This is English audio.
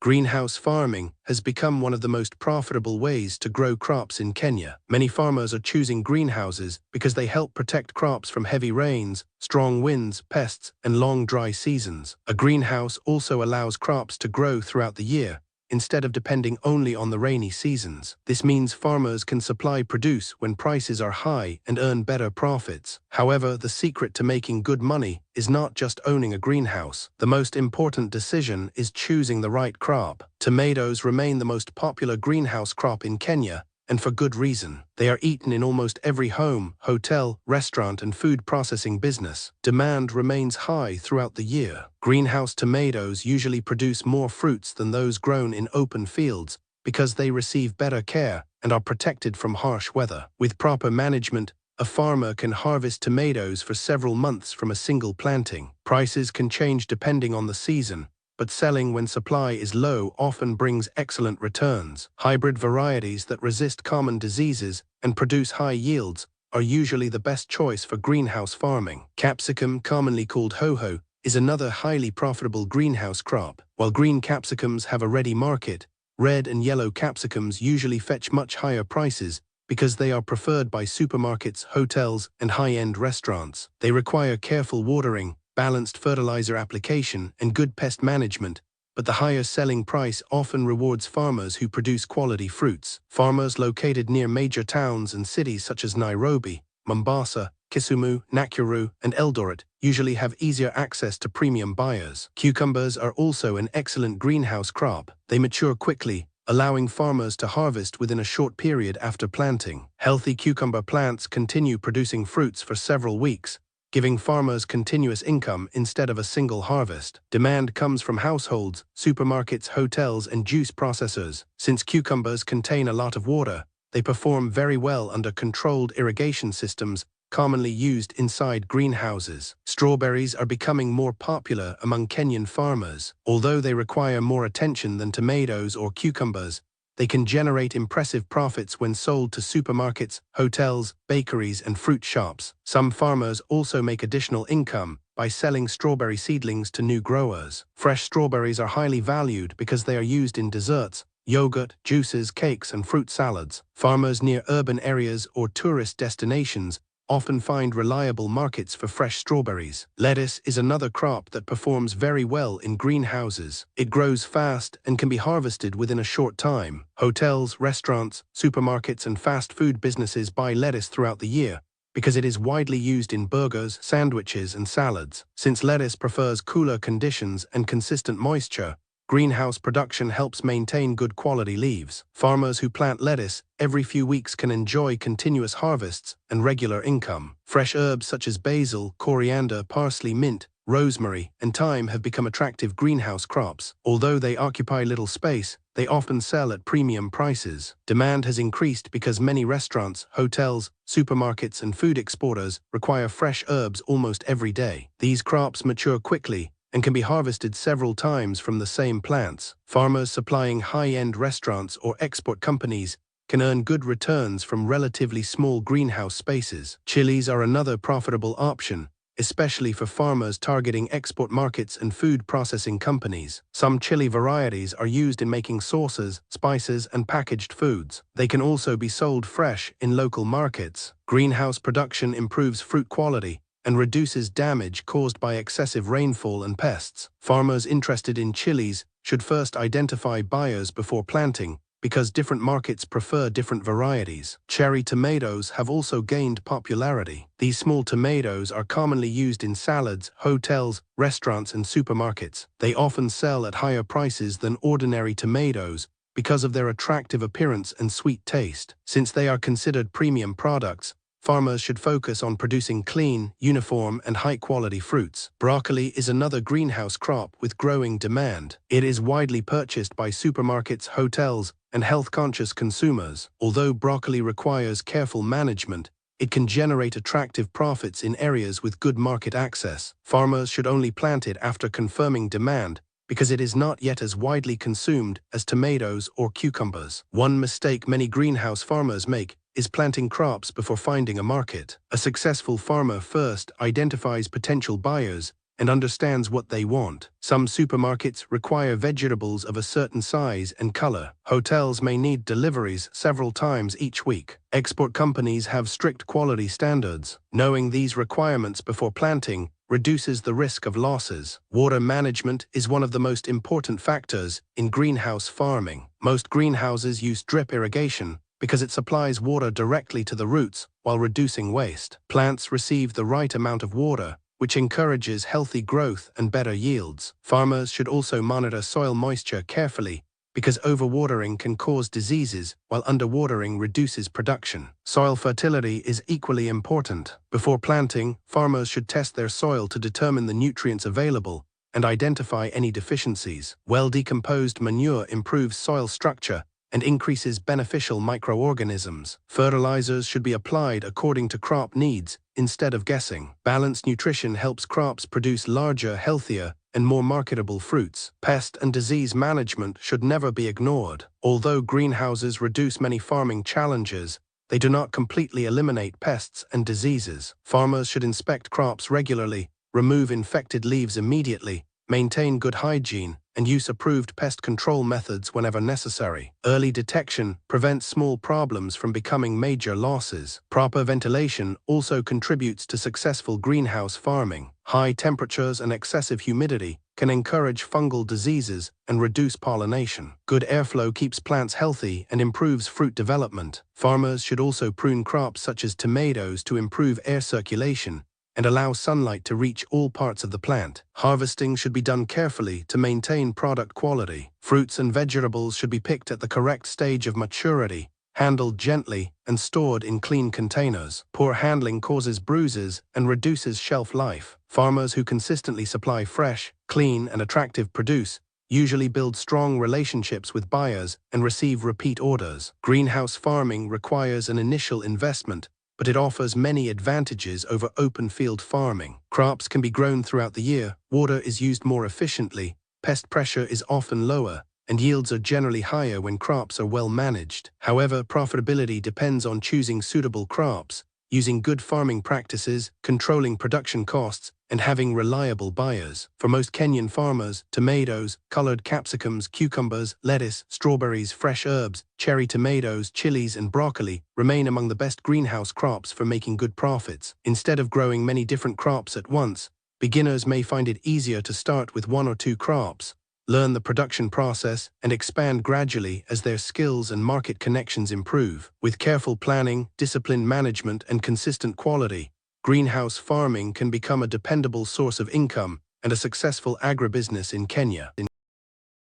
Greenhouse farming has become one of the most profitable ways to grow crops in Kenya. Many farmers are choosing greenhouses because they help protect crops from heavy rains, strong winds, pests, and long dry seasons. A greenhouse also allows crops to grow throughout the year, instead of depending only on the rainy seasons. This means farmers can supply produce when prices are high and earn better profits. However, the secret to making good money is not just owning a greenhouse. The most important decision is choosing the right crop. Tomatoes remain the most popular greenhouse crop in Kenya, and for good reason. They are eaten in almost every home, hotel, restaurant, and food processing business. Demand remains high throughout the year. Greenhouse tomatoes usually produce more fruits than those grown in open fields because they receive better care and are protected from harsh weather. With proper management, a farmer can harvest tomatoes for several months from a single planting. Prices can change depending on the season, but selling when supply is low often brings excellent returns. Hybrid varieties that resist common diseases and produce high yields are usually the best choice for greenhouse farming. Capsicum, commonly called ho-ho, is another highly profitable greenhouse crop. While green capsicums have a ready market, red and yellow capsicums usually fetch much higher prices because they are preferred by supermarkets, hotels, and high-end restaurants. They require careful watering, balanced fertilizer application, and good pest management, but the higher selling price often rewards farmers who produce quality fruits. Farmers located near major towns and cities such as Nairobi, Mombasa, Kisumu, Nakuru, and Eldoret usually have easier access to premium buyers. Cucumbers are also an excellent greenhouse crop. They mature quickly, allowing farmers to harvest within a short period after planting. Healthy cucumber plants continue producing fruits for several weeks, giving farmers continuous income instead of a single harvest. Demand comes from households, supermarkets, hotels, and juice processors. Since cucumbers contain a lot of water, they perform very well under controlled irrigation systems, commonly used inside greenhouses. Strawberries are becoming more popular among Kenyan farmers. Although they require more attention than tomatoes or cucumbers, they can generate impressive profits when sold to supermarkets, hotels, bakeries, and fruit shops. Some farmers also make additional income by selling strawberry seedlings to new growers. Fresh strawberries are highly valued because they are used in desserts, yogurt, juices, cakes, and fruit salads. Farmers near urban areas or tourist destinations often find reliable markets for fresh strawberries. Lettuce is another crop that performs very well in greenhouses. It grows fast and can be harvested within a short time. Hotels, restaurants, supermarkets, and fast food businesses buy lettuce throughout the year because it is widely used in burgers, sandwiches, and salads. Since lettuce prefers cooler conditions and consistent moisture, greenhouse production helps maintain good quality leaves. Farmers who plant lettuce every few weeks can enjoy continuous harvests and regular income. Fresh herbs such as basil, coriander, parsley, mint, rosemary, and thyme have become attractive greenhouse crops. Although they occupy little space, they often sell at premium prices. Demand has increased because many restaurants, hotels, supermarkets, and food exporters require fresh herbs almost every day. These crops mature quickly and can be harvested several times from the same plants. Farmers supplying high-end restaurants or export companies can earn good returns from relatively small greenhouse spaces. Chilies are another profitable option, especially for farmers targeting export markets and food processing companies. Some chili varieties are used in making sauces, spices, and packaged foods. They can also be sold fresh in local markets. Greenhouse production improves fruit quality and reduces damage caused by excessive rainfall and pests. Farmers interested in chilies should first identify buyers before planting, because different markets prefer different varieties. Cherry tomatoes have also gained popularity. These small tomatoes are commonly used in salads, hotels, restaurants, and supermarkets. They often sell at higher prices than ordinary tomatoes because of their attractive appearance and sweet taste. Since they are considered premium products, farmers should focus on producing clean, uniform, and high-quality fruits. Broccoli is another greenhouse crop with growing demand. It is widely purchased by supermarkets, hotels, and health-conscious consumers. Although broccoli requires careful management, it can generate attractive profits in areas with good market access. Farmers should only plant it after confirming demand, because it is not yet as widely consumed as tomatoes or cucumbers. One mistake many greenhouse farmers make is planting crops before finding a market. A successful farmer first identifies potential buyers and understands what they want. Some supermarkets require vegetables of a certain size and color. Hotels may need deliveries several times each week. Export companies have strict quality standards. Knowing these requirements before planting reduces the risk of losses. Water management is one of the most important factors in greenhouse farming. Most greenhouses use drip irrigation because it supplies water directly to the roots while reducing waste. Plants receive the right amount of water, which encourages healthy growth and better yields. Farmers should also monitor soil moisture carefully because overwatering can cause diseases while underwatering reduces production. Soil fertility is equally important. Before planting, farmers should test their soil to determine the nutrients available and identify any deficiencies. Well-decomposed manure improves soil structure and increases beneficial microorganisms. Fertilizers should be applied according to crop needs instead of guessing. Balanced nutrition helps crops produce larger, healthier, and more marketable fruits. Pest and disease management should never be ignored. Although greenhouses reduce many farming challenges, they do not completely eliminate pests and diseases. Farmers should inspect crops regularly, remove infected leaves immediately, maintain good hygiene, and use approved pest control methods whenever necessary. Early detection prevents small problems from becoming major losses. Proper ventilation also contributes to successful greenhouse farming. High temperatures and excessive humidity can encourage fungal diseases and reduce pollination. Good airflow keeps plants healthy and improves fruit development. Farmers should also prune crops such as tomatoes to improve air circulation and allow sunlight to reach all parts of the plant. Harvesting should be done carefully to maintain product quality. Fruits and vegetables should be picked at the correct stage of maturity, handled gently, and stored in clean containers. Poor handling causes bruises and reduces shelf life. Farmers who consistently supply fresh, clean, and attractive produce usually build strong relationships with buyers and receive repeat orders. Greenhouse farming requires an initial investment, but it offers many advantages over open field farming. Crops can be grown throughout the year, water is used more efficiently, pest pressure is often lower, and yields are generally higher when crops are well managed. However, profitability depends on choosing suitable crops, using good farming practices, controlling production costs, and having reliable buyers. For most Kenyan farmers, tomatoes, colored capsicums, cucumbers, lettuce, strawberries, fresh herbs, cherry tomatoes, chilies, and broccoli remain among the best greenhouse crops for making good profits. Instead of growing many different crops at once, beginners may find it easier to start with one or two crops, learn the production process, and expand gradually as their skills and market connections improve. With careful planning, disciplined management, and consistent quality, greenhouse farming can become a dependable source of income and a successful agribusiness in Kenya.